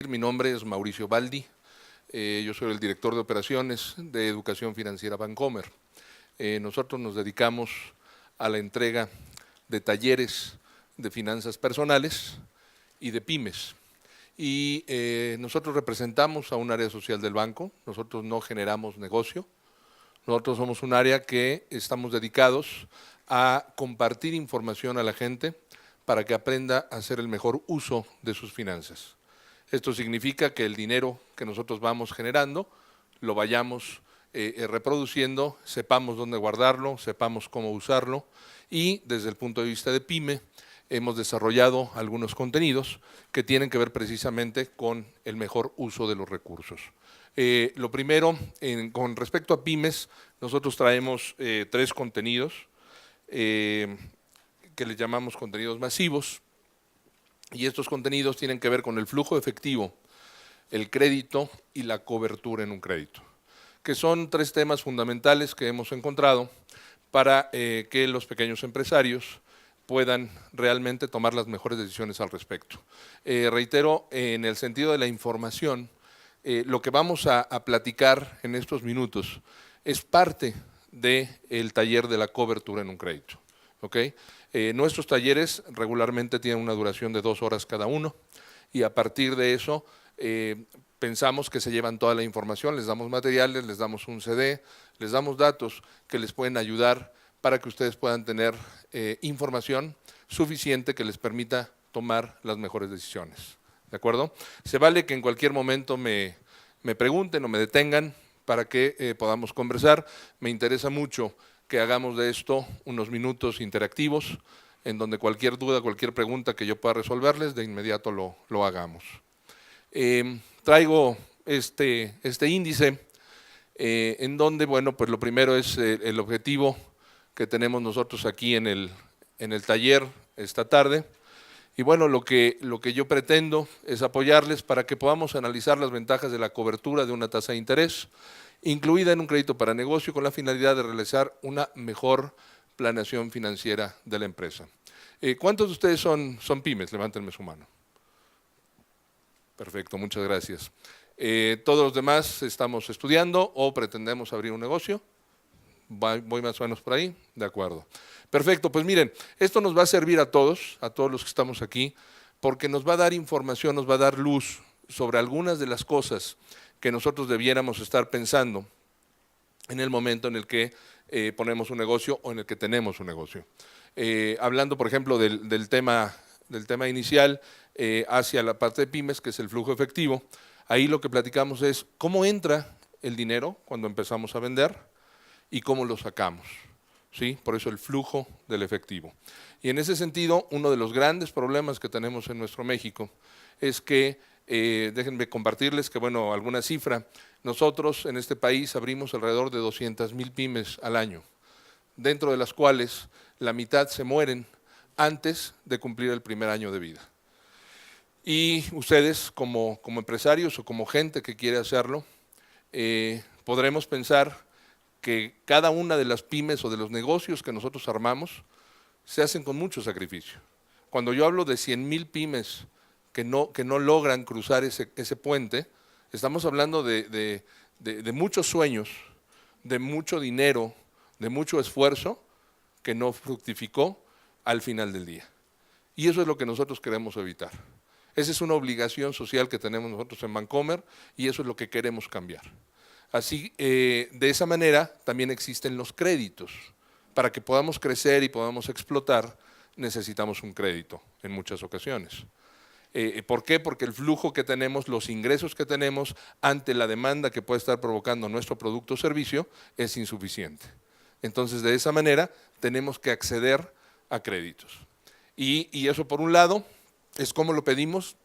Mi nombre es Mauricio Baldi, yo soy el director de operaciones de Educación Financiera Bancomer. Nosotros nos dedicamos a la entrega de talleres de finanzas personales y de pymes. Y nosotros representamos a un área social del banco, nosotros no generamos negocio, nosotros somos un área que estamos dedicados a compartir información a la gente para que aprenda a hacer el mejor uso de sus finanzas. Esto significa que el dinero que nosotros vamos generando lo vayamos reproduciendo, sepamos dónde guardarlo, sepamos cómo usarlo y desde el punto de vista de PYME hemos desarrollado algunos contenidos que tienen que ver precisamente con el mejor uso de los recursos. Lo primero, con respecto a pymes, nosotros traemos 3 contenidos que les llamamos contenidos masivos. Y estos contenidos tienen que ver con el flujo efectivo, el crédito y la cobertura en un crédito, que son 3 temas fundamentales que hemos encontrado para que los pequeños empresarios puedan realmente tomar las mejores decisiones al respecto. Reitero, en el sentido de la información, lo que vamos a platicar en estos minutos es parte del taller de la cobertura en un crédito. ¿Okay? Nuestros talleres regularmente tienen una duración de 2 horas cada uno y a partir de eso pensamos que se llevan toda la información, les damos materiales, les damos un CD, les damos datos que les pueden ayudar para que ustedes puedan tener información suficiente que les permita tomar las mejores decisiones. ¿De acuerdo? Se vale que en cualquier momento me pregunten o me detengan para que podamos conversar. Me interesa mucho que hagamos de esto unos minutos interactivos, en donde cualquier duda, cualquier pregunta que yo pueda resolverles, de inmediato lo hagamos. Traigo este índice, en donde, bueno, pues lo primero es el objetivo que tenemos nosotros aquí en el taller esta tarde. Y bueno, lo que yo pretendo es apoyarles para que podamos analizar las ventajas de la cobertura de una tasa de interés, incluida en un crédito para negocio con la finalidad de realizar una mejor planeación financiera de la empresa. ¿Cuántos de ustedes son pymes? Levántenme su mano. Perfecto, muchas gracias. ¿Todos los demás estamos estudiando o pretendemos abrir un negocio? ¿Voy más o menos por ahí? De acuerdo. Perfecto, pues miren, esto nos va a servir a todos los que estamos aquí, porque nos va a dar información, nos va a dar luz sobre algunas de las cosas que nosotros debiéramos estar pensando en el momento en el que ponemos un negocio o en el que tenemos un negocio. Hablando, por ejemplo, del tema inicial hacia la parte de pymes, que es el flujo efectivo, ahí lo que platicamos es cómo entra el dinero cuando empezamos a vender y cómo lo sacamos. ¿Sí? Por eso el flujo del efectivo. Y en ese sentido, uno de los grandes problemas que tenemos en nuestro México es que déjenme compartirles que, bueno, alguna cifra, nosotros en este país abrimos alrededor de 200,000 pymes al año, dentro de las cuales la mitad se mueren antes de cumplir el primer año de vida. Y ustedes como empresarios o como gente que quiere hacerlo, podremos pensar que cada una de las pymes o de los negocios que nosotros armamos se hacen con mucho sacrificio. Cuando yo hablo de 100,000 pymes que no logran cruzar ese puente, estamos hablando de muchos sueños, de mucho dinero, de mucho esfuerzo que no fructificó al final del día. Y eso es lo que nosotros queremos evitar. Esa es una obligación social que tenemos nosotros en Bancomer y eso es lo que queremos cambiar. Así, de esa manera también existen los créditos. Para que podamos crecer y podamos explotar, necesitamos un crédito en muchas ocasiones. ¿Por qué? Porque el flujo que tenemos, los ingresos que tenemos ante la demanda que puede estar provocando nuestro producto o servicio es insuficiente. Entonces, de esa manera, tenemos que acceder a créditos. Y eso, por un lado, es cómo lo pedimos,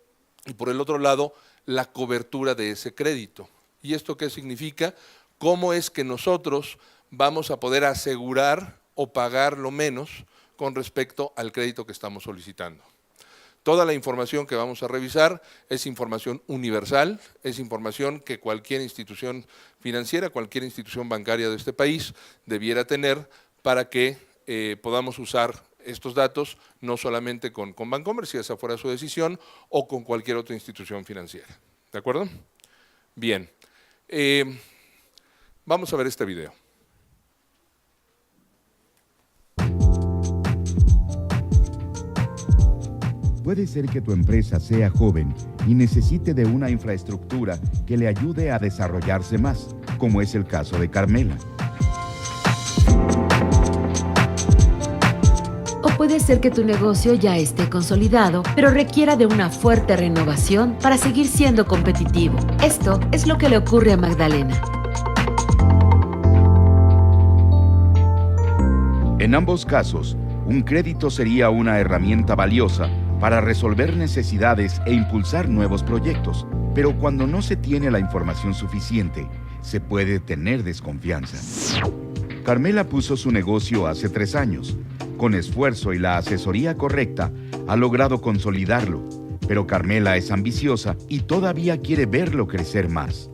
y por el otro lado, la cobertura de ese crédito. ¿Y esto qué significa? ¿Cómo es que nosotros vamos a poder asegurar o pagar lo menos con respecto al crédito que estamos solicitando? Toda la información que vamos a revisar es información universal, es información que cualquier institución financiera, cualquier institución bancaria de este país debiera tener para que podamos usar estos datos, no solamente con Bancomer, si esa fuera su decisión, o con cualquier otra institución financiera. ¿De acuerdo? Bien. Vamos a ver este video. Puede ser que tu empresa sea joven y necesite de una infraestructura que le ayude a desarrollarse más, como es el caso de Carmela. O puede ser que tu negocio ya esté consolidado, pero requiera de una fuerte renovación para seguir siendo competitivo. Esto es lo que le ocurre a Magdalena. En ambos casos, un crédito sería una herramienta valiosa para resolver necesidades e impulsar nuevos proyectos, pero cuando no se tiene la información suficiente, se puede tener desconfianza. Carmela puso su negocio hace 3 años. Con esfuerzo y la asesoría correcta, ha logrado consolidarlo, pero Carmela es ambiciosa y todavía quiere verlo crecer más.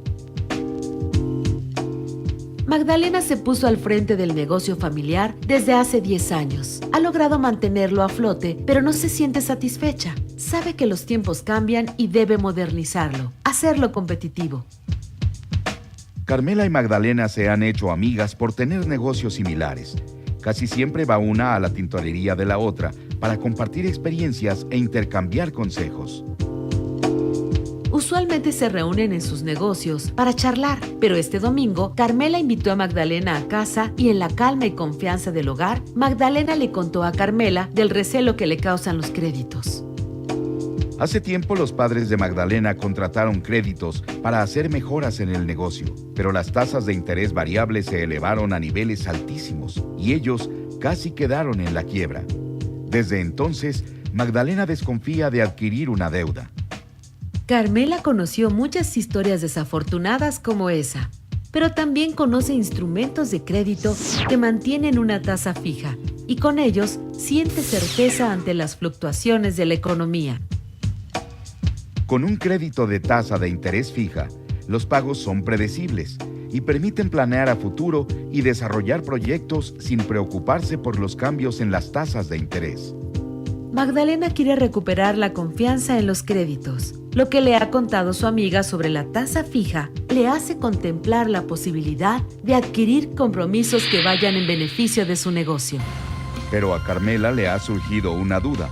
Magdalena se puso al frente del negocio familiar desde hace 10 años. Ha logrado mantenerlo a flote, pero no se siente satisfecha. Sabe que los tiempos cambian y debe modernizarlo, hacerlo competitivo. Carmela y Magdalena se han hecho amigas por tener negocios similares. Casi siempre va una a la tintorería de la otra para compartir experiencias e intercambiar consejos. Usualmente se reúnen en sus negocios para charlar, pero este domingo Carmela invitó a Magdalena a casa y en la calma y confianza del hogar, Magdalena le contó a Carmela del recelo que le causan los créditos. Hace tiempo los padres de Magdalena contrataron créditos para hacer mejoras en el negocio, pero las tasas de interés variable se elevaron a niveles altísimos y ellos casi quedaron en la quiebra. Desde entonces, Magdalena desconfía de adquirir una deuda. Carmela conoció muchas historias desafortunadas como esa, pero también conoce instrumentos de crédito que mantienen una tasa fija y con ellos siente certeza ante las fluctuaciones de la economía. Con un crédito de tasa de interés fija, los pagos son predecibles y permiten planear a futuro y desarrollar proyectos sin preocuparse por los cambios en las tasas de interés. Magdalena quiere recuperar la confianza en los créditos. Lo que le ha contado su amiga sobre la tasa fija le hace contemplar la posibilidad de adquirir compromisos que vayan en beneficio de su negocio. Pero a Carmela le ha surgido una duda.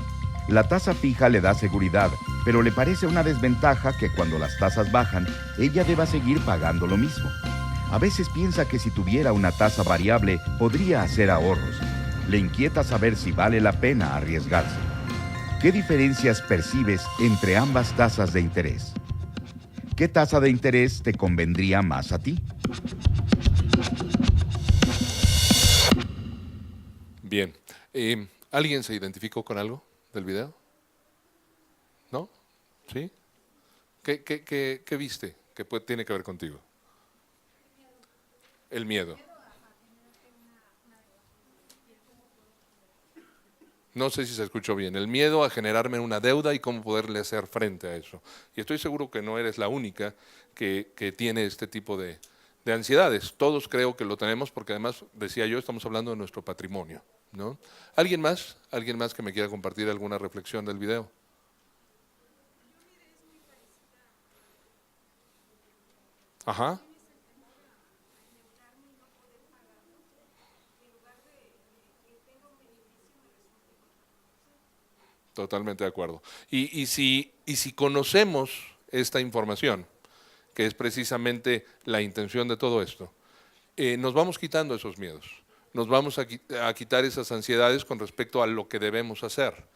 La tasa fija le da seguridad, pero le parece una desventaja que cuando las tasas bajan, ella deba seguir pagando lo mismo. A veces piensa que si tuviera una tasa variable, podría hacer ahorros. Le inquieta saber si vale la pena arriesgarse. ¿Qué diferencias percibes entre ambas tasas de interés? ¿Qué tasa de interés te convendría más a ti? Bien. ¿Alguien se identificó con algo del video? ¿No? ¿Sí? ¿Qué viste que tiene que ver contigo? El miedo. No sé si se escuchó bien. El miedo a generarme una deuda y cómo poderle hacer frente a eso. Y estoy seguro que no eres la única que tiene este tipo de ansiedades. Todos creo que lo tenemos porque además, decía yo, estamos hablando de nuestro patrimonio, ¿no? ¿Alguien más? ¿Alguien más que me quiera compartir alguna reflexión del video? Ajá. Totalmente de acuerdo. Y si conocemos esta información, que es precisamente la intención de todo esto, nos vamos quitando esos miedos, nos vamos a quitar esas ansiedades con respecto a lo que debemos hacer.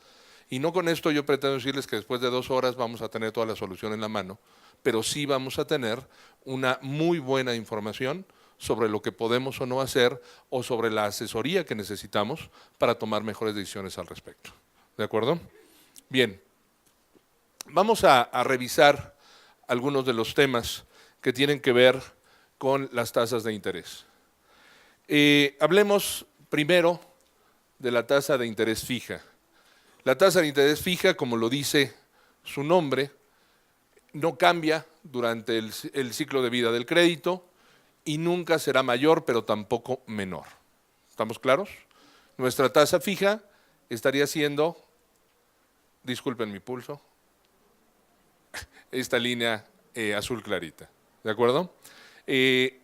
Y no con esto yo pretendo decirles que después de 2 horas vamos a tener toda la solución en la mano, pero sí vamos a tener una muy buena información sobre lo que podemos o no hacer o sobre la asesoría que necesitamos para tomar mejores decisiones al respecto. ¿De acuerdo? Bien, vamos a revisar algunos de los temas que tienen que ver con las tasas de interés. Hablemos primero de la tasa de interés fija. La tasa de interés fija, como lo dice su nombre, no cambia durante el ciclo de vida del crédito y nunca será mayor, pero tampoco menor. ¿Estamos claros? Nuestra tasa fija estaría siendo, disculpen mi pulso, esta línea azul clarita, ¿de acuerdo?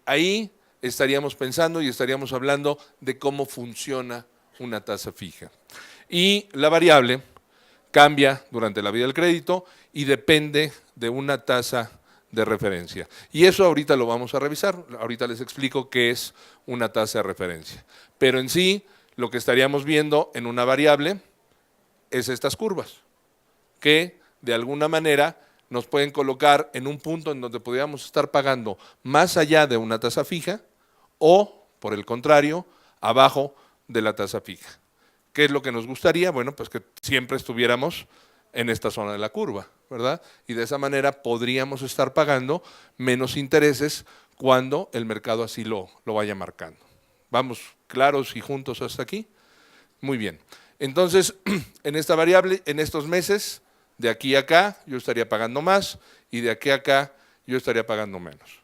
Ahí estaríamos pensando y estaríamos hablando de cómo funciona una tasa fija. Y la variable cambia durante la vida del crédito y depende de una tasa de referencia. Y eso ahorita lo vamos a revisar, ahorita les explico qué es una tasa de referencia. Pero en sí, lo que estaríamos viendo en una variable es estas curvas, que de alguna manera nos pueden colocar en un punto en donde podríamos estar pagando más allá de una tasa fija o, por el contrario, abajo de la tasa fija. ¿Qué es lo que nos gustaría? Bueno, pues que siempre estuviéramos en esta zona de la curva, ¿verdad? Y de esa manera podríamos estar pagando menos intereses cuando el mercado así lo vaya marcando. ¿Vamos claros y juntos hasta aquí? Muy bien. Entonces, en esta variable, en estos meses, de aquí a acá yo estaría pagando más y de aquí a acá yo estaría pagando menos.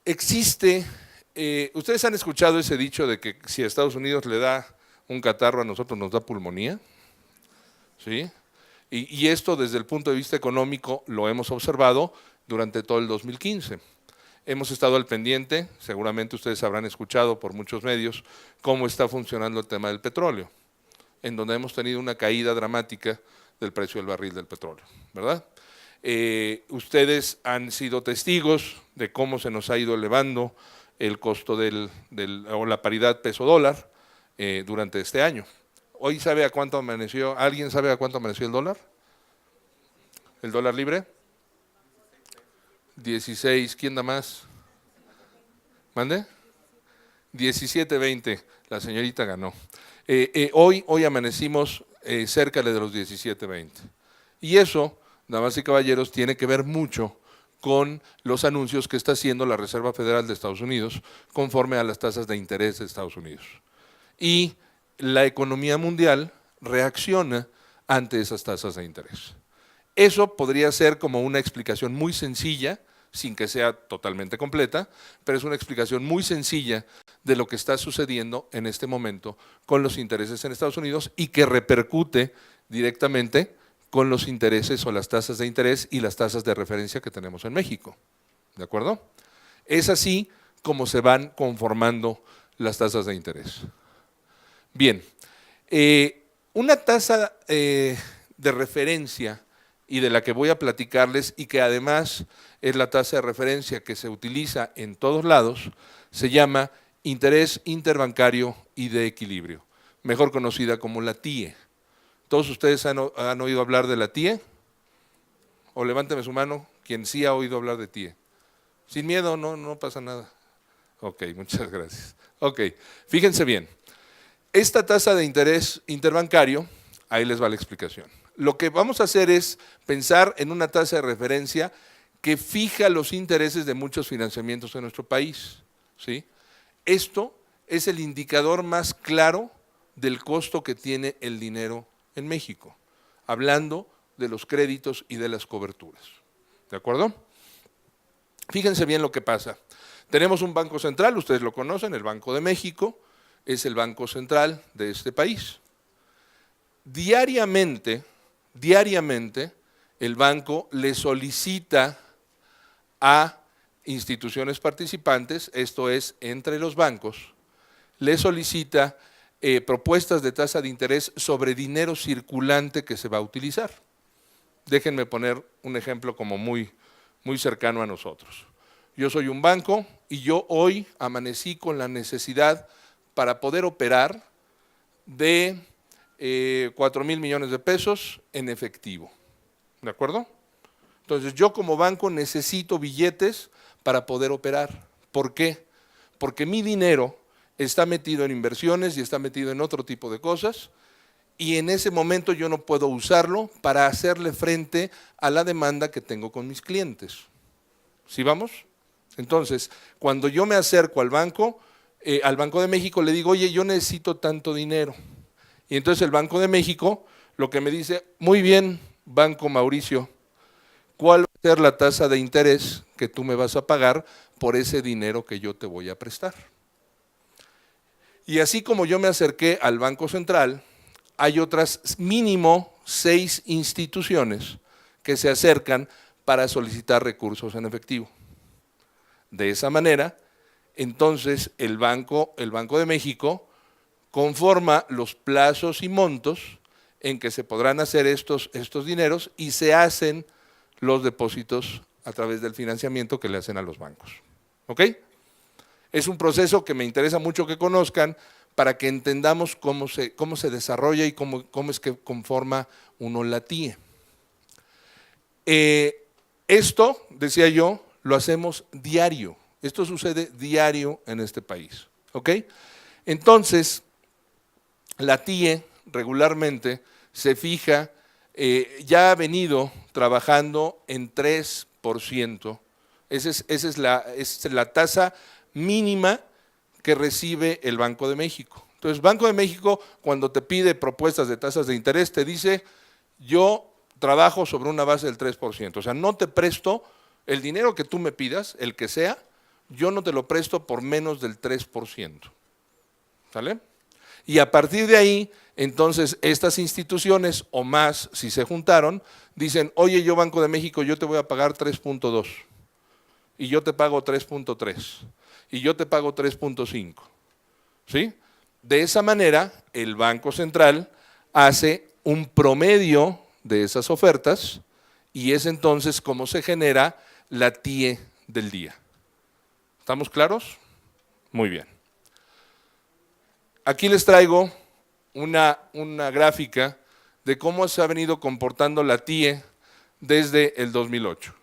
Existe, ustedes han escuchado ese dicho de que si a Estados Unidos le da un catarro, a nosotros nos da pulmonía, ¿sí? Y esto desde el punto de vista económico lo hemos observado durante todo el 2015. Hemos estado al pendiente, seguramente ustedes habrán escuchado por muchos medios cómo está funcionando el tema del petróleo, en donde hemos tenido una caída dramática del precio del barril del petróleo, ¿verdad? Ustedes han sido testigos de cómo se nos ha ido elevando el costo o la paridad peso-dólar durante este año. ¿Hoy sabe a cuánto amaneció? ¿Alguien sabe a cuánto amaneció el dólar? ¿El dólar libre? 16, ¿quién da más? ¿Mande? 17.20, la señorita ganó. Hoy amanecimos cerca de los 17.20. Y eso, damas y caballeros, tiene que ver mucho con los anuncios que está haciendo la Reserva Federal de Estados Unidos conforme a las tasas de interés de Estados Unidos. Y la economía mundial reacciona ante esas tasas de interés. Eso podría ser como una explicación muy sencilla, sin que sea totalmente completa, pero es una explicación muy sencilla de lo que está sucediendo en este momento con los intereses en Estados Unidos y que repercute directamente con los intereses o las tasas de interés y las tasas de referencia que tenemos en México. ¿De acuerdo? Es así como se van conformando las tasas de interés. Bien, una tasa de referencia y de la que voy a platicarles y que además es la tasa de referencia que se utiliza en todos lados, se llama interés interbancario y de equilibrio, mejor conocida como la TIE. ¿Todos ustedes han oído hablar de la TIE? O levánteme su mano quien sí ha oído hablar de TIE. Sin miedo, no pasa nada. Ok, muchas gracias. Ok, fíjense bien. Esta tasa de interés interbancario, ahí les va la explicación. Lo que vamos a hacer es pensar en una tasa de referencia que fija los intereses de muchos financiamientos en nuestro país, ¿sí? Esto es el indicador más claro del costo que tiene el dinero en México, hablando de los créditos y de las coberturas. ¿De acuerdo? Fíjense bien lo que pasa. Tenemos un banco central, ustedes lo conocen, el Banco de México, es el banco central de este país. Diariamente, el banco le solicita a instituciones participantes, esto es, entre los bancos, le solicita propuestas de tasa de interés sobre dinero circulante que se va a utilizar. Déjenme poner un ejemplo como muy cercano a nosotros. Yo soy un banco y yo hoy amanecí con la necesidad para poder operar de 4,000 millones de pesos en efectivo. ¿De acuerdo? Entonces yo como banco necesito billetes para poder operar. ¿Por qué? Porque mi dinero está metido en inversiones y está metido en otro tipo de cosas y en ese momento yo no puedo usarlo para hacerle frente a la demanda que tengo con mis clientes. ¿Sí vamos? Entonces, cuando yo me acerco al Banco de México, le digo, oye, yo necesito tanto dinero. Y entonces el Banco de México lo que me dice, muy bien, Banco Mauricio, ¿cuál va a ser la tasa de interés que tú me vas a pagar por ese dinero que yo te voy a prestar? Y así como yo me acerqué al Banco Central hay otras mínimo 6 instituciones que se acercan para solicitar recursos en efectivo. De esa manera, entonces el Banco de México conforma los plazos y montos en que se podrán hacer estos dineros y se hacen los depósitos a través del financiamiento que le hacen a los bancos. ¿Ok? Es un proceso que me interesa mucho que conozcan para que entendamos cómo se desarrolla y cómo es que conforma uno la TIE. Esto, decía yo, lo hacemos diario. Esto sucede diario en este país. ¿Ok? Entonces, la TIE regularmente se fija, ya ha venido trabajando en 3%. Esa es la tasa mínima que recibe el Banco de México. Entonces, Banco de México, cuando te pide propuestas de tasas de interés, te dice, yo trabajo sobre una base del 3%. O sea, no te presto el dinero que tú me pidas, el que sea, yo no te lo presto por menos del 3%. ¿Sale? Y a partir de ahí, entonces, estas instituciones o más, si se juntaron, dicen, oye, yo Banco de México, yo te voy a pagar 3.2 y yo te pago 3.3 y yo te pago 3.5. ¿Sí? De esa manera, el Banco Central hace un promedio de esas ofertas y es entonces como se genera la TIE del día. ¿Estamos claros? Muy bien. Aquí les traigo una gráfica de cómo se ha venido comportando la TIE desde el 2008.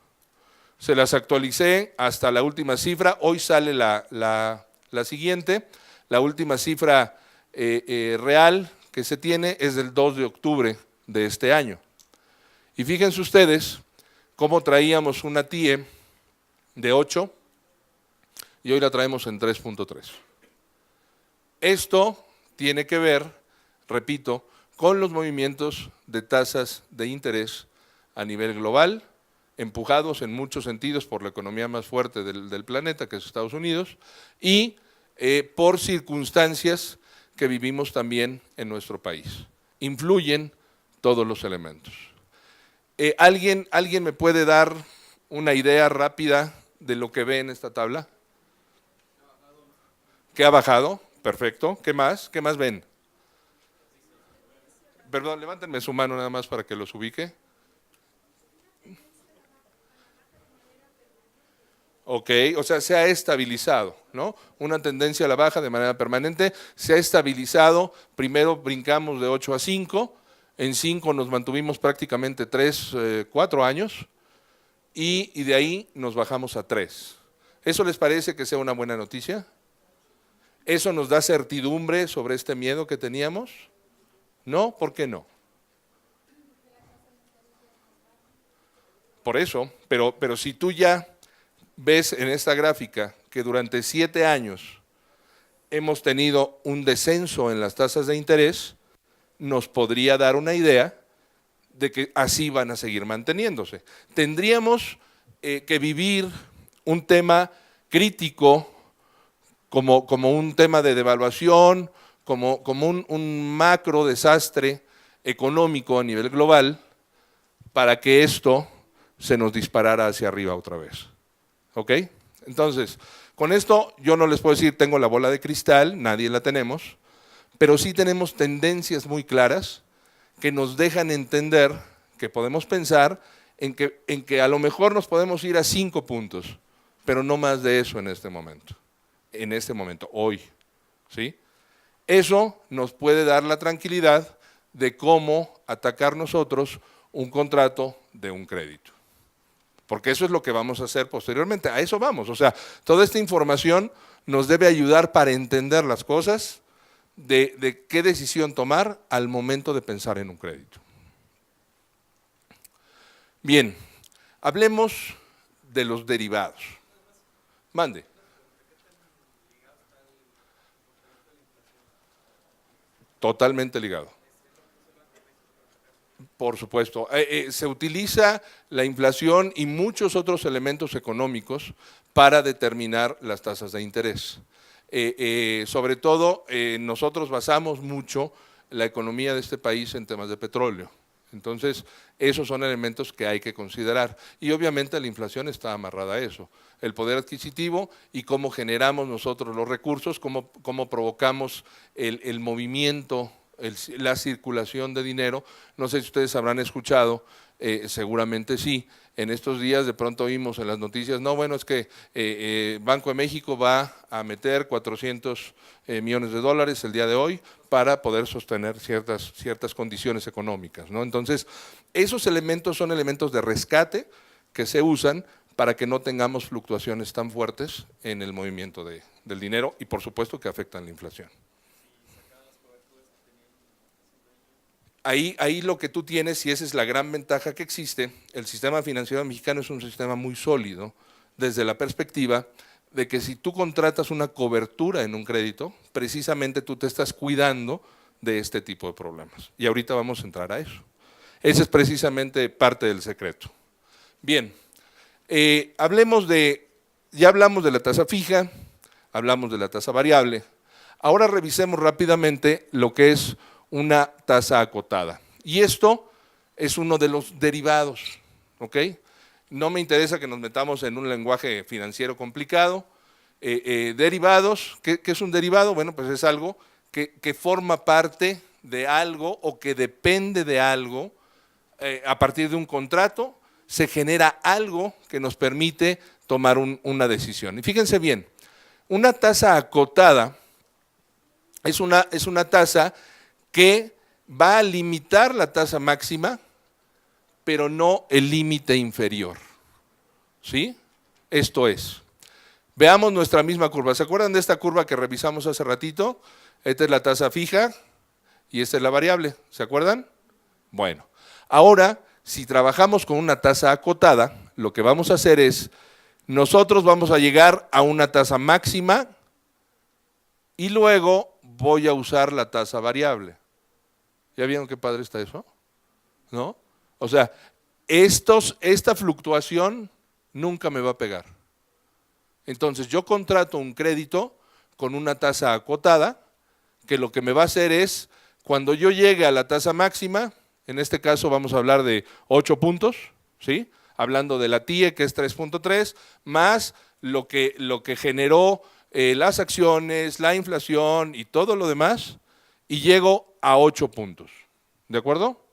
Se las actualicé hasta la última cifra, hoy sale la siguiente, la última cifra real que se tiene es del 2 de octubre de este año. Y fíjense ustedes cómo traíamos una TIE de 8 y hoy la traemos en 3.3. Esto tiene que ver, repito, con los movimientos de tasas de interés a nivel global, empujados en muchos sentidos por la economía más fuerte del planeta, que es Estados Unidos, y por circunstancias que vivimos también en nuestro país. Influyen todos los elementos. ¿Alguien me puede dar una idea rápida de lo que ve en esta tabla? ¿Qué ha bajado? Perfecto. ¿Qué más? ¿Qué más ven? Perdón, levántenme su mano nada más para que los ubique. Ok, o sea, se ha estabilizado, ¿no? Una tendencia a la baja de manera permanente, se ha estabilizado, primero brincamos de 8 a 5, en 5 nos mantuvimos prácticamente 4 años y de ahí nos bajamos a 3. ¿Eso les parece que sea una buena noticia? ¿Eso nos da certidumbre sobre este miedo que teníamos? ¿No? ¿Por qué no? Por eso, pero si tú ya ves en esta gráfica que durante 7 años hemos tenido un descenso en las tasas de interés, nos podría dar una idea de que así van a seguir manteniéndose. Tendríamos que vivir un tema crítico como un tema de devaluación, como un macro desastre económico a nivel global para que esto se nos disparara hacia arriba otra vez. ¿Ok? Entonces, con esto yo no les puedo decir tengo la bola de cristal, nadie la tenemos, pero sí tenemos tendencias muy claras que nos dejan entender que podemos pensar en que a lo mejor nos podemos ir a 5 puntos, pero no más de eso en este momento, hoy. ¿Sí? Eso nos puede dar la tranquilidad de cómo atacar nosotros un contrato de un crédito. Porque eso es lo que vamos a hacer posteriormente, a eso vamos. O sea, toda esta información nos debe ayudar para entender las cosas, de qué decisión tomar al momento de pensar en un crédito. Bien, hablemos de los derivados. Mande. Totalmente ligado. Por supuesto. Se utiliza la inflación y muchos otros elementos económicos para determinar las tasas de interés. Sobre todo, nosotros basamos mucho la economía de este país en temas de petróleo. Entonces, esos son elementos que hay que considerar. Y obviamente la inflación está amarrada a eso. El poder adquisitivo y cómo generamos nosotros los recursos, cómo provocamos el movimiento, la circulación de dinero. No sé si ustedes habrán escuchado, seguramente sí. En estos días de pronto oímos en las noticias, no, bueno, es que Banco de México va a meter 400 millones de dólares el día de hoy para poder sostener ciertas condiciones económicas, ¿no? Entonces, esos elementos son elementos de rescate que se usan para que no tengamos fluctuaciones tan fuertes en el movimiento del dinero y por supuesto que afectan la inflación. Ahí lo que tú tienes, y esa es la gran ventaja que existe, el sistema financiero mexicano es un sistema muy sólido desde la perspectiva de que si tú contratas una cobertura en un crédito, precisamente tú te estás cuidando de este tipo de problemas. Y ahorita vamos a entrar a eso. Ese es precisamente parte del secreto. Bien, ya hablamos de la tasa fija, hablamos de la tasa variable. Ahora revisemos rápidamente lo que es una tasa acotada. Y esto es uno de los derivados, ¿ok? No me interesa que nos metamos en un lenguaje financiero complicado. Derivados, ¿qué es un derivado? Bueno, pues es algo que forma parte de algo o que depende de algo. A partir de un contrato se genera algo que nos permite tomar una decisión. Y fíjense bien, una tasa acotada es una tasa que va a limitar la tasa máxima, pero no el límite inferior. ¿Sí? Esto es. Veamos nuestra misma curva. ¿Se acuerdan de esta curva que revisamos hace ratito? Esta es la tasa fija y esta es la variable. ¿Se acuerdan? Bueno, ahora, si trabajamos con una tasa acotada, lo que vamos a hacer es, nosotros vamos a llegar a una tasa máxima y luego voy a usar la tasa variable. ¿Ya vieron qué padre está eso? ¿No? O sea, esta fluctuación nunca me va a pegar. Entonces, yo contrato un crédito con una tasa acotada, que lo que me va a hacer es, cuando yo llegue a la tasa máxima, en este caso vamos a hablar de 8 puntos, ¿sí? Hablando de la TIE, que es 3.3, más lo que generó las acciones, la inflación y todo lo demás, y llego a 8 puntos, ¿de acuerdo?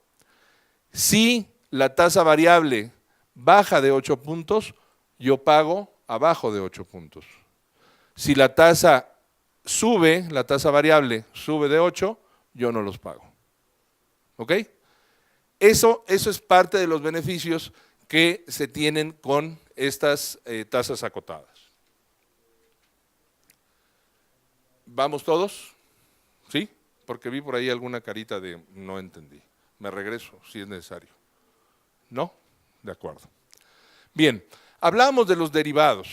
Si la tasa variable baja de 8 puntos, yo pago abajo de 8 puntos. Si la tasa variable sube de 8, yo no los pago. ¿Ok? Eso es parte de los beneficios que se tienen con estas tasas acotadas. ¿Vamos todos? ¿Sí? Porque vi por ahí alguna carita de no entendí. Me regreso si es necesario. ¿No? De acuerdo. Bien, hablábamos de los derivados.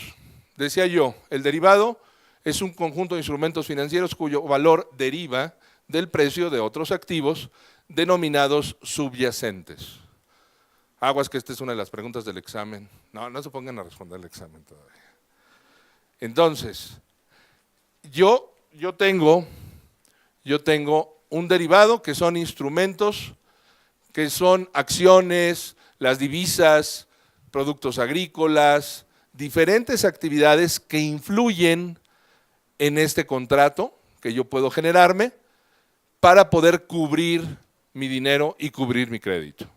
Decía yo, el derivado es un conjunto de instrumentos financieros cuyo valor deriva del precio de otros activos denominados subyacentes. Aguas que esta es una de las preguntas del examen. No se pongan a responder el examen todavía. Entonces, yo tengo un derivado que son instrumentos, que son acciones, las divisas, productos agrícolas, diferentes actividades que influyen en este contrato que yo puedo generarme para poder cubrir mi dinero y cubrir mi crédito.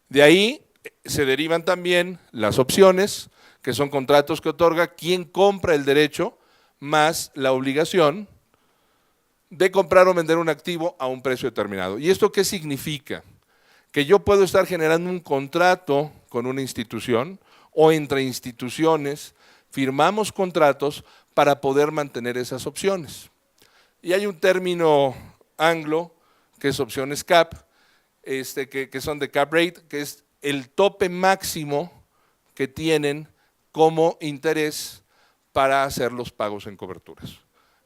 De ahí se derivan también las opciones, que son contratos que otorga quien compra el derecho más la obligación de comprar o vender un activo a un precio determinado. ¿Y esto qué significa? Que yo puedo estar generando un contrato con una institución o entre instituciones, firmamos contratos para poder mantener esas opciones. Y hay un término anglo que es opciones cap, que son de cap rate, que es el tope máximo que tienen como interés para hacer los pagos en coberturas.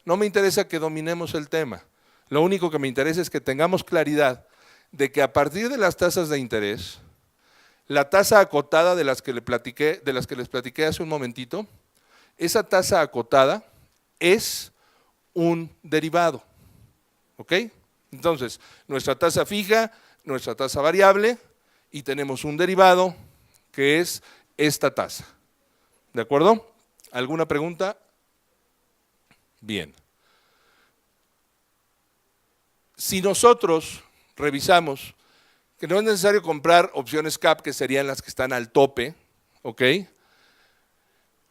No me interesa que dominemos el tema, lo único que me interesa es que tengamos claridad de que a partir de las tasas de interés, la tasa acotada de las que les platiqué hace un momentito, esa tasa acotada es un derivado, ¿ok? Entonces, nuestra tasa fija, nuestra tasa variable y tenemos un derivado que es esta tasa. ¿De acuerdo? ¿Alguna pregunta? Bien. Si nosotros revisamos que no es necesario comprar opciones CAP, que serían las que están al tope, ¿ok?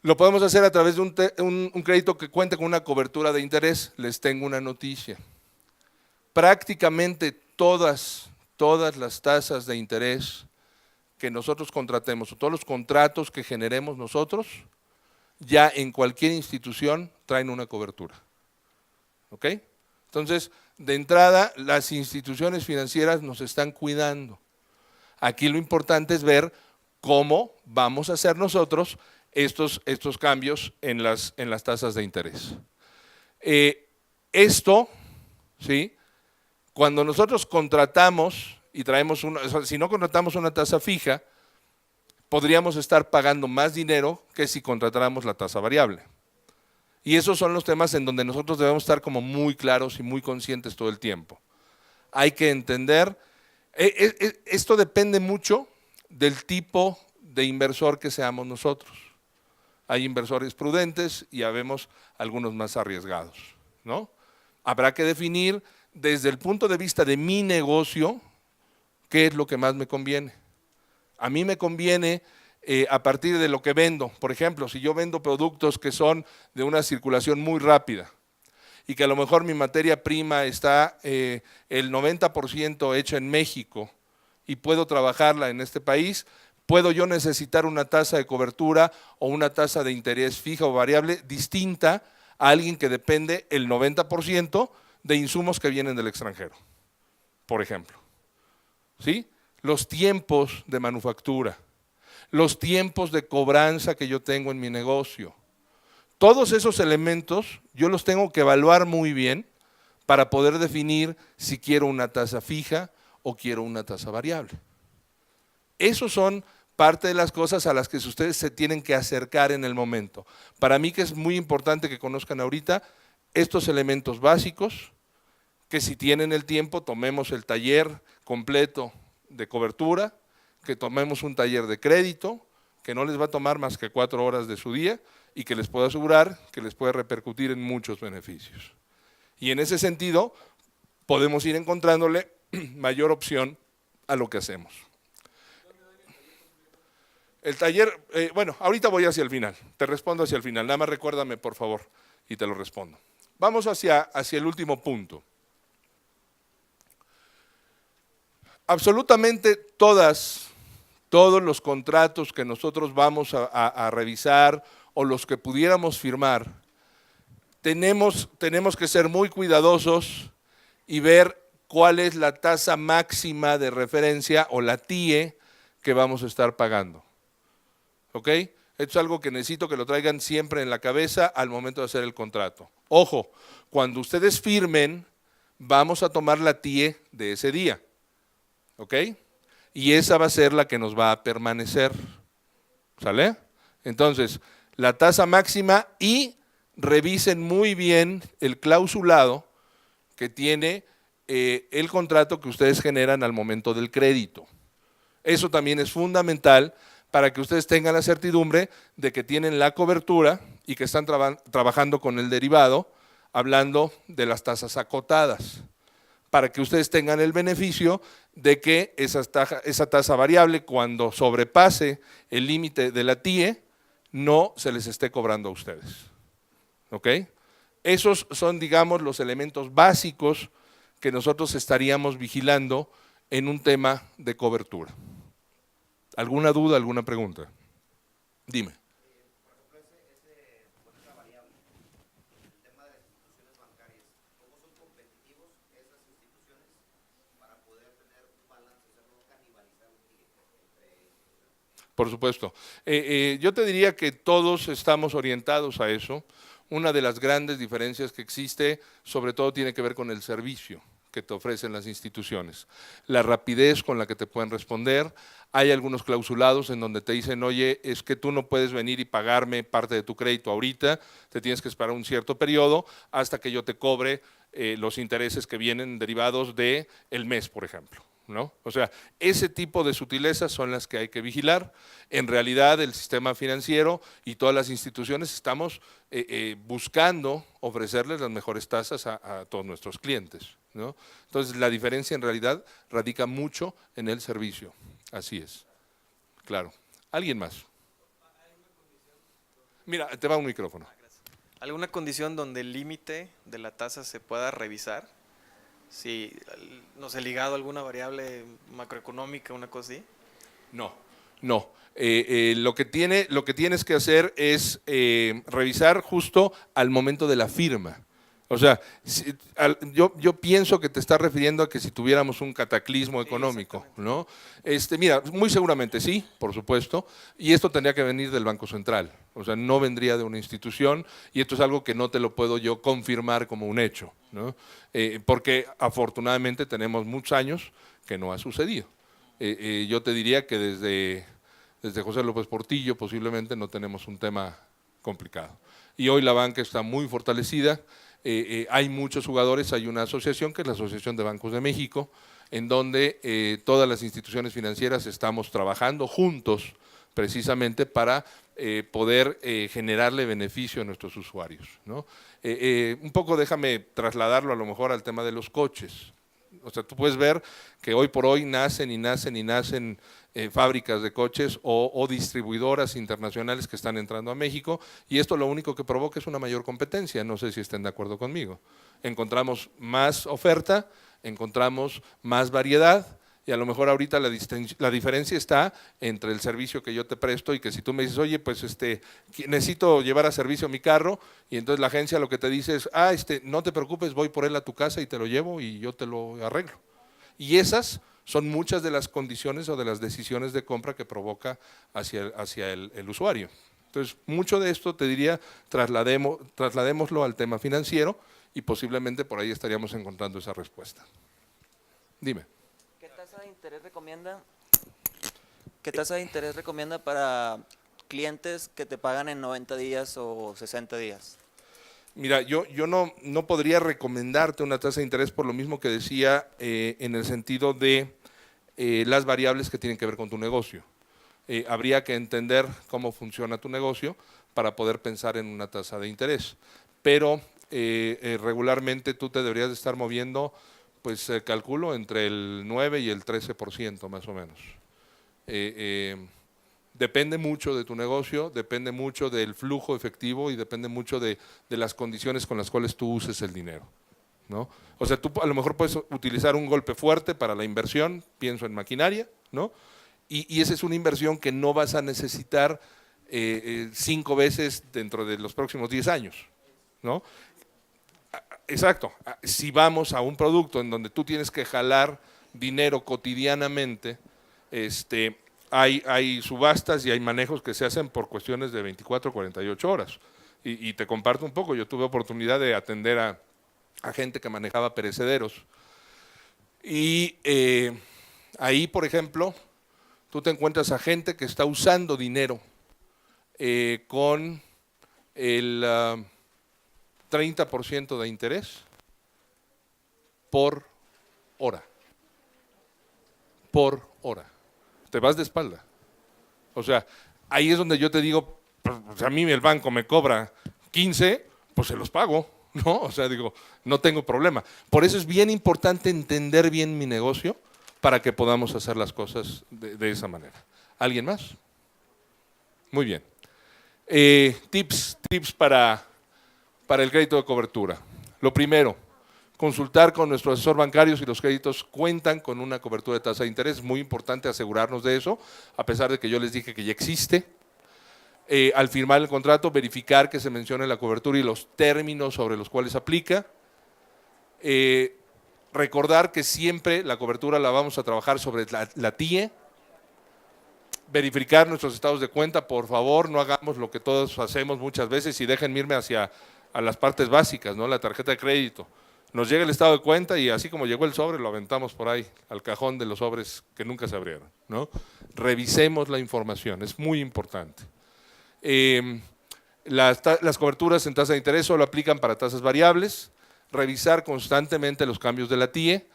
Lo podemos hacer a través de un crédito que cuente con una cobertura de interés. Les tengo una noticia. Prácticamente todas las tasas de interés que nosotros contratemos, o todos los contratos que generemos nosotros, ya en cualquier institución traen una cobertura. ¿Ok? Entonces, de entrada, las instituciones financieras nos están cuidando. Aquí lo importante es ver cómo vamos a hacer nosotros estos cambios en las tasas de interés. Esto, ¿sí? Cuando nosotros contratamos y traemos si no contratamos una tasa fija, podríamos estar pagando más dinero que si contratáramos la tasa variable. Y esos son los temas en donde nosotros debemos estar como muy claros y muy conscientes todo el tiempo. Hay que entender, esto depende mucho del tipo de inversor que seamos nosotros. Hay inversores prudentes y habemos algunos más arriesgados, ¿no? Habrá que definir desde el punto de vista de mi negocio qué es lo que más me conviene. A mí me conviene a partir de lo que vendo. Por ejemplo, si yo vendo productos que son de una circulación muy rápida y que a lo mejor mi materia prima está el 90% hecha en México y puedo trabajarla en este país, puedo yo necesitar una tasa de cobertura o una tasa de interés fija o variable distinta a alguien que depende el 90% de insumos que vienen del extranjero, por ejemplo. ¿Sí? Los tiempos de manufactura, los tiempos de cobranza que yo tengo en mi negocio. Todos esos elementos yo los tengo que evaluar muy bien para poder definir si quiero una tasa fija o quiero una tasa variable. Esos son parte de las cosas a las que ustedes se tienen que acercar en el momento. Para mí que es muy importante que conozcan ahorita estos elementos básicos, que si tienen el tiempo tomemos el taller completo de cobertura, que tomemos un taller de crédito, que no les va a tomar más que 4 horas de su día y que les puedo asegurar que les puede repercutir en muchos beneficios. Y en ese sentido, podemos ir encontrándole mayor opción a lo que hacemos. El taller, bueno, ahorita voy hacia el final, te respondo hacia el final, nada más recuérdame por favor y te lo respondo. Vamos hacia el último punto. Absolutamente todos los contratos que nosotros vamos a revisar o los que pudiéramos firmar, tenemos que ser muy cuidadosos y ver cuál es la tasa máxima de referencia o la TIE que vamos a estar pagando. ¿Ok? Esto es algo que necesito que lo traigan siempre en la cabeza al momento de hacer el contrato. Ojo, cuando ustedes firmen, vamos a tomar la TIE de ese día. ¿Ok? Y esa va a ser la que nos va a permanecer. ¿Sale? Entonces, la tasa máxima y revisen muy bien el clausulado que tiene el contrato que ustedes generan al momento del crédito. Eso también es fundamental para que ustedes tengan la certidumbre de que tienen la cobertura y que están trabajando con el derivado, hablando de las tasas acotadas, para que ustedes tengan el beneficio de que esa tasa variable, cuando sobrepase el límite de la TIE, no se les esté cobrando a ustedes. ¿Ok? Esos son, digamos, los elementos básicos que nosotros estaríamos vigilando en un tema de cobertura. ¿Alguna duda, alguna pregunta? Dime. Por ejemplo, esa variable, el tema de las instituciones bancarias, ¿cómo son competitivos esas instituciones para poder tener un balance, o sea, no canibalizar entre ellos? Por supuesto. Yo te diría que todos estamos orientados a eso. Una de las grandes diferencias que existe, sobre todo, tiene que ver con el servicio que te ofrecen las instituciones. La rapidez con la que te pueden responder. Hay algunos clausulados en donde te dicen, oye, es que tú no puedes venir y pagarme parte de tu crédito ahorita, te tienes que esperar un cierto periodo hasta que yo te cobre los intereses que vienen derivados del mes, por ejemplo, ¿no? O sea, ese tipo de sutilezas son las que hay que vigilar. En realidad, el sistema financiero y todas las instituciones estamos buscando ofrecerles las mejores tasas a todos nuestros clientes, ¿no? Entonces, la diferencia en realidad radica mucho en el servicio. Así es. Claro. ¿Alguien más? Mira, te va un micrófono. ¿Alguna condición donde el límite de la tasa se pueda revisar? Si, no sé, ligado a alguna variable macroeconómica, una cosa así. No, no. Lo que tienes que hacer es revisar justo al momento de la firma. O sea, yo pienso que te estás refiriendo a que si tuviéramos un cataclismo económico, ¿no? Mira, muy seguramente sí, por supuesto, y esto tendría que venir del Banco Central, o sea, no vendría de una institución, y esto es algo que no te lo puedo yo confirmar como un hecho, ¿no? Porque afortunadamente tenemos muchos años que no ha sucedido. Yo te diría que desde José López Portillo posiblemente no tenemos un tema complicado. Y hoy la banca está muy fortalecida. Hay muchos jugadores, hay una asociación que es la Asociación de Bancos de México, en donde todas las instituciones financieras estamos trabajando juntos precisamente para poder generarle beneficio a nuestros usuarios, ¿no? Un poco déjame trasladarlo a lo mejor al tema de los coches. O sea, tú puedes ver que hoy por hoy nacen fábricas de coches o distribuidoras internacionales que están entrando a México, y esto lo único que provoca es una mayor competencia. No sé si estén de acuerdo conmigo. Encontramos más oferta, encontramos más variedad, y a lo mejor ahorita la diferencia está entre el servicio que yo te presto y que si tú me dices, oye, pues necesito llevar a servicio mi carro, y entonces la agencia lo que te dice es, no te preocupes, voy por él a tu casa y te lo llevo y yo te lo arreglo. Y esas son muchas de las condiciones o de las decisiones de compra que provoca hacia el usuario. Entonces, mucho de esto, te diría, trasladémoslo al tema financiero y posiblemente por ahí estaríamos encontrando esa respuesta. Dime. ¿Qué tasa de interés recomienda? ¿Qué tasa de interés recomienda para clientes que te pagan en 90 días o 60 días? Mira, yo no podría recomendarte una tasa de interés por lo mismo que decía en el sentido de las variables que tienen que ver con tu negocio. Habría que entender cómo funciona tu negocio para poder pensar en una tasa de interés. Pero regularmente tú te deberías de estar moviendo, pues calculo, entre el 9 y el 13% más o menos. Depende mucho de tu negocio, depende mucho del flujo efectivo y depende mucho de las condiciones con las cuales tú uses el dinero, ¿no? O sea, tú a lo mejor puedes utilizar un golpe fuerte para la inversión, pienso en maquinaria, ¿no? Y esa es una inversión que no vas a necesitar 5 veces dentro de los próximos 10 años, ¿no? Exacto. Si vamos a un producto en donde tú tienes que jalar dinero cotidianamente, hay subastas y hay manejos que se hacen por cuestiones de 24 o 48 horas. Y te comparto un poco, yo tuve oportunidad de atender a gente que manejaba perecederos. Y ahí, por ejemplo, tú te encuentras a gente que está usando dinero con el 30% de interés por hora. Por hora. Te vas de espalda. O sea, ahí es donde yo te digo, pues a mí el banco me cobra 15, pues se los pago, ¿no? O sea, digo, no tengo problema. Por eso es bien importante entender bien mi negocio para que podamos hacer las cosas de esa manera. ¿Alguien más? Muy bien. Tips para el crédito de cobertura. Lo primero, consultar con nuestro asesor bancario si los créditos cuentan con una cobertura de tasa de interés. Es muy importante asegurarnos de eso, a pesar de que yo les dije que ya existe. Al firmar el contrato, verificar que se mencione la cobertura y los términos sobre los cuales aplica. Recordar que siempre la cobertura la vamos a trabajar sobre la TIE. Verificar nuestros estados de cuenta, por favor, no hagamos lo que todos hacemos muchas veces y déjenme irme hacia las partes básicas, ¿no? La tarjeta de crédito. nos llega el estado de cuenta y así como llegó el sobre, lo aventamos por ahí al cajón de los sobres que nunca se abrieron, ¿no? Revisemos la información, es muy importante. Las coberturas en tasa de interés solo aplican para tasas variables, revisar constantemente los cambios de la TIE.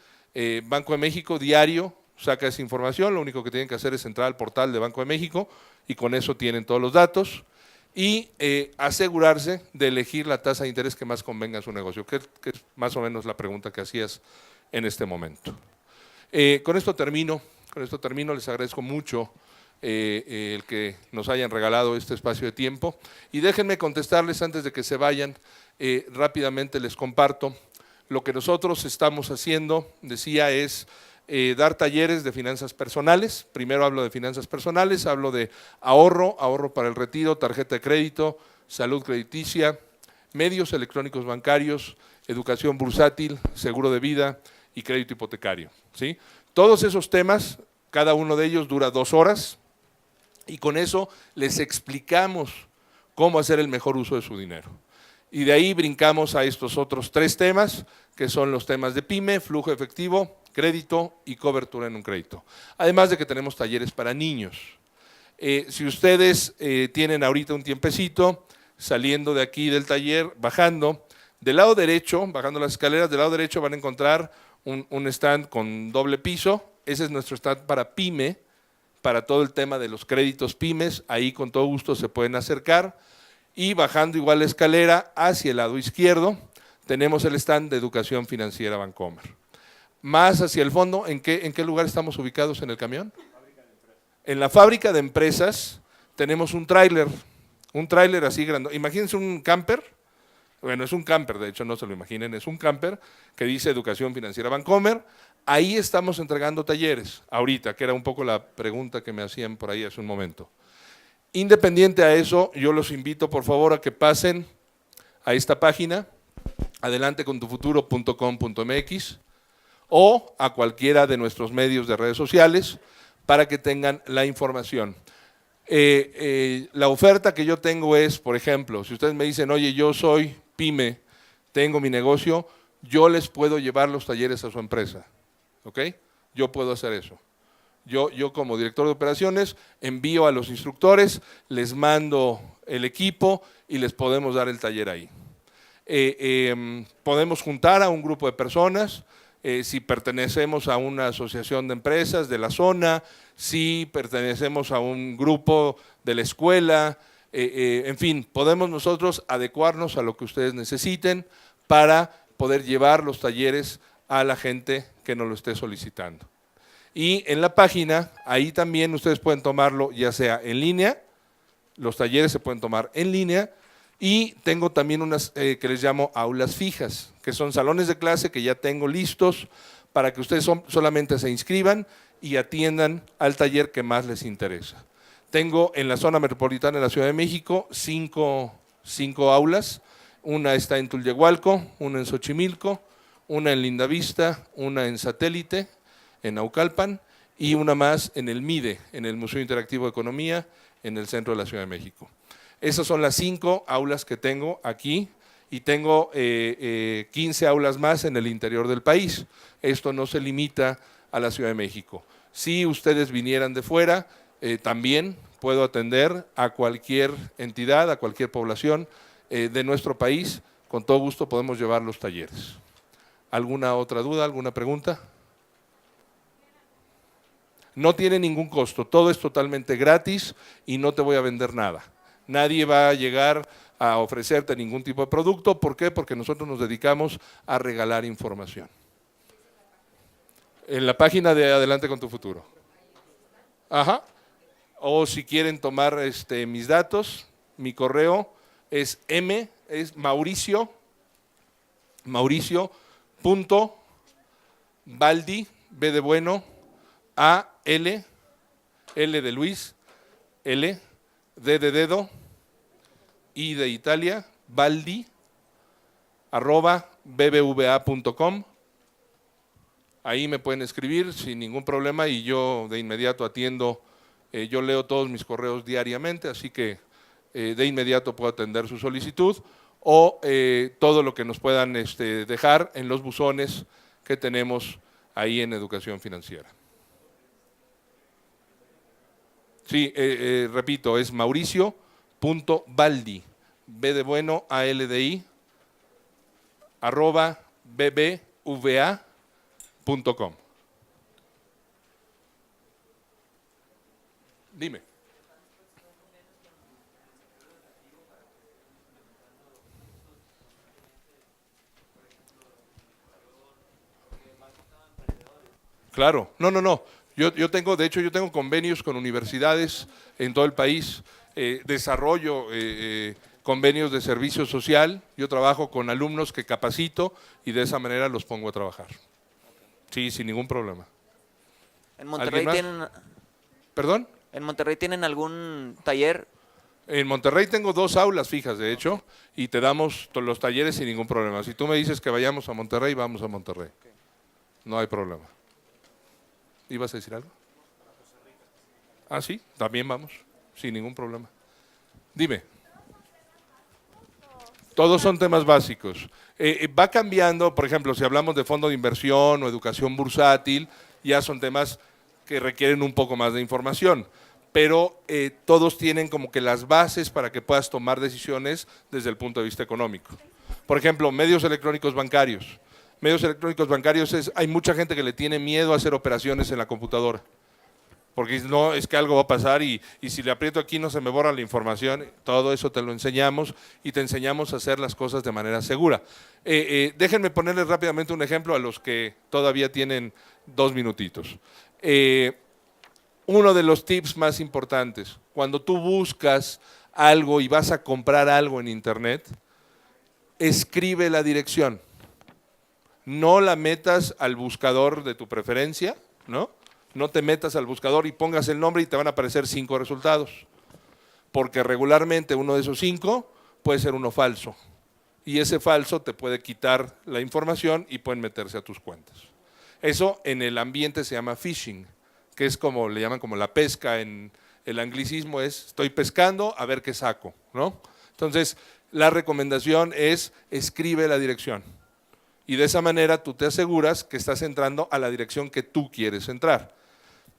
Banco de México diario saca esa información, lo único que tienen que hacer es entrar al portal de Banco de México y con eso tienen todos los datos. Y asegurarse de elegir la tasa de interés que más convenga a su negocio, que es más o menos la pregunta que hacías en este momento. Con esto termino, les agradezco mucho el que nos hayan regalado este espacio de tiempo y déjenme contestarles antes de que se vayan, rápidamente les comparto lo que nosotros estamos haciendo, decía, es dar talleres de finanzas personales. Primero hablo de finanzas personales, hablo de ahorro para el retiro, tarjeta de crédito, salud crediticia, medios electrónicos bancarios, educación bursátil, seguro de vida y crédito hipotecario, ¿sí? Todos esos temas, cada uno de ellos dura 2 horas y con eso les explicamos cómo hacer el mejor uso de su dinero. Y de ahí brincamos a estos otros 3 temas, que son los temas de PYME, flujo efectivo, crédito y cobertura en un crédito. Además de que tenemos talleres para niños. Si ustedes tienen ahorita un tiempecito, saliendo de aquí del taller, bajando, del lado derecho, bajando las escaleras, del lado derecho van a encontrar un stand con doble piso. Ese es nuestro stand para PYME, para todo el tema de los créditos pymes. Ahí con todo gusto se pueden acercar. Y bajando igual la escalera hacia el lado izquierdo, tenemos el stand de Educación Financiera Bancomer. Más hacia el fondo, ¿en qué lugar estamos ubicados en el camión? En la fábrica de empresas tenemos un tráiler así grande. Imagínense un camper, bueno, es un camper, de hecho no se lo imaginen, es un camper que dice Educación Financiera Bancomer. Ahí estamos entregando talleres, ahorita, que era un poco la pregunta que me hacían por ahí hace un momento. Independiente a eso, yo los invito por favor a que pasen a esta página, adelantecontufuturo.com.mx, o a cualquiera de nuestros medios de redes sociales para que tengan la información. La oferta que yo tengo es, por ejemplo, si ustedes me dicen, oye, yo soy PYME, tengo mi negocio, yo les puedo llevar los talleres a su empresa, ¿ok? Yo puedo hacer eso. Yo como director de operaciones envío a los instructores, les mando el equipo y les podemos dar el taller ahí. Podemos juntar a un grupo de personas, si pertenecemos a una asociación de empresas de la zona, si pertenecemos a un grupo de la escuela, en fin, podemos nosotros adecuarnos a lo que ustedes necesiten para poder llevar los talleres a la gente que nos lo esté solicitando. Y en la página, ahí también ustedes pueden tomarlo ya sea en línea, los talleres se pueden tomar en línea, y tengo también unas que les llamo aulas fijas, que son salones de clase que ya tengo listos para que ustedes solamente se inscriban y atiendan al taller que más les interesa. Tengo en la zona metropolitana de la Ciudad de México 5 aulas, una está en Tulyehualco, una en Xochimilco, una en Lindavista, una en Satélite, en Naucalpan, y una más en el MIDE, en el Museo Interactivo de Economía, en el centro de la Ciudad de México. Esas son las 5 aulas que tengo aquí, y tengo 15 aulas más en el interior del país. Esto no se limita a la Ciudad de México. Si ustedes vinieran de fuera, también puedo atender a cualquier entidad, a cualquier población de nuestro país. Con todo gusto podemos llevar los talleres. ¿Alguna otra duda, alguna pregunta? No tiene ningún costo, todo es totalmente gratis y no te voy a vender nada. Nadie va a llegar a ofrecerte ningún tipo de producto. ¿Por qué? Porque nosotros nos dedicamos a regalar información. En la página de Adelante con tu Futuro. Ajá. O si quieren tomar mis datos, mi correo es mauricio.baldi, B de bueno, A-L, L de Luis, L, D de dedo, I de Italia, baldi, @bbva.com. Ahí me pueden escribir sin ningún problema y yo de inmediato atiendo. Yo leo todos mis correos diariamente, así que de inmediato puedo atender su solicitud. o todo lo que nos puedan dejar en los buzones que tenemos ahí en Educación Financiera. Sí, repito, es mauricio.baldi, B de bueno, ALDI, @bbva.com. Dime. Claro, no. Yo tengo, de hecho, yo tengo convenios con universidades en todo el país, desarrollo convenios de servicio social, yo trabajo con alumnos que capacito y de esa manera los pongo a trabajar. Sí, sin ningún problema. ¿En Monterrey ¿Alguien más? tienen, ¿Perdón? en Monterrey tienen algún taller? En Monterrey tengo 2 aulas fijas, de hecho, y te damos los talleres sin ningún problema. Si tú me dices que vayamos a Monterrey, vamos a Monterrey. No hay problema. ¿Ibas a decir algo? Ah, sí, también vamos, sin ningún problema. Dime. Todos son temas básicos. Va cambiando, por ejemplo, si hablamos de fondo de inversión o educación bursátil, ya son temas que requieren un poco más de información, pero todos tienen como que las bases para que puedas tomar decisiones desde el punto de vista económico. Por ejemplo, medios electrónicos bancarios. Medios electrónicos bancarios hay mucha gente que le tiene miedo a hacer operaciones en la computadora, porque no, es que algo va a pasar y si le aprieto aquí no se me borra la información. Todo eso te lo enseñamos y te enseñamos a hacer las cosas de manera segura. Déjenme ponerles rápidamente un ejemplo a los que todavía tienen 2 minutitos. Uno de los tips más importantes, cuando tú buscas algo y vas a comprar algo en internet, escribe la dirección. No la metas al buscador de tu preferencia, ¿no? No te metas al buscador y pongas el nombre y te van a aparecer 5 resultados. Porque regularmente uno de esos 5 puede ser uno falso. Y ese falso te puede quitar la información y pueden meterse a tus cuentas. Eso en el ambiente se llama phishing, que es como le llaman como la pesca. En el anglicismo es estoy pescando a ver qué saco, ¿no? Entonces, la recomendación es escribe la dirección. Y de esa manera tú te aseguras que estás entrando a la dirección que tú quieres entrar.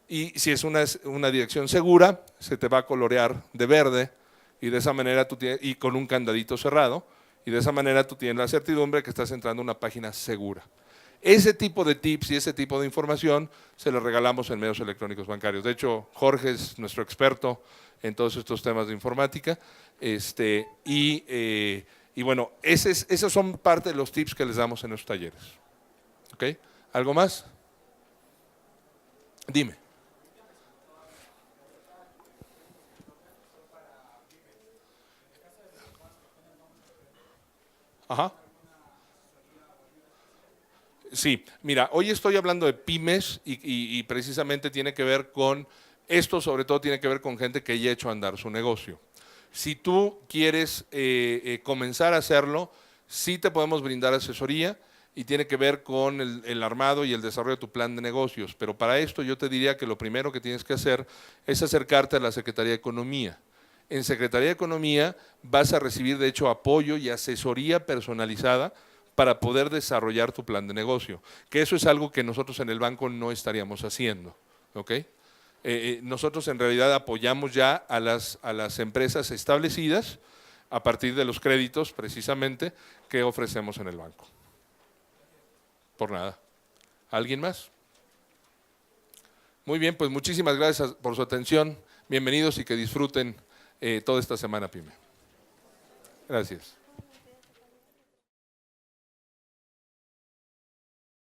Y si es una dirección segura, se te va a colorear de verde y de esa manera y con un candadito cerrado, y de esa manera tú tienes la certidumbre que estás entrando a una página segura. Ese tipo de tips y ese tipo de información se los regalamos en medios electrónicos bancarios. De hecho, Jorge es nuestro experto en todos estos temas de informática, y bueno, esos son parte de los tips que les damos en los talleres. ¿Ok? ¿Algo más? Dime. Ajá. Sí, mira, hoy estoy hablando de pymes y precisamente tiene que ver con, esto sobre todo tiene que ver con gente que ya ha hecho andar su negocio. Si tú quieres comenzar a hacerlo, sí te podemos brindar asesoría y tiene que ver con el armado y el desarrollo de tu plan de negocios. Pero para esto yo te diría que lo primero que tienes que hacer es acercarte a la Secretaría de Economía. En Secretaría de Economía vas a recibir de hecho apoyo y asesoría personalizada para poder desarrollar tu plan de negocio, que eso es algo que nosotros en el banco no estaríamos haciendo, ¿ok? Nosotros en realidad apoyamos ya a las empresas establecidas a partir de los créditos precisamente que ofrecemos en el banco. Por nada. ¿Alguien más? Muy bien, pues muchísimas gracias por su atención. Bienvenidos y que disfruten toda esta semana PYME. Gracias.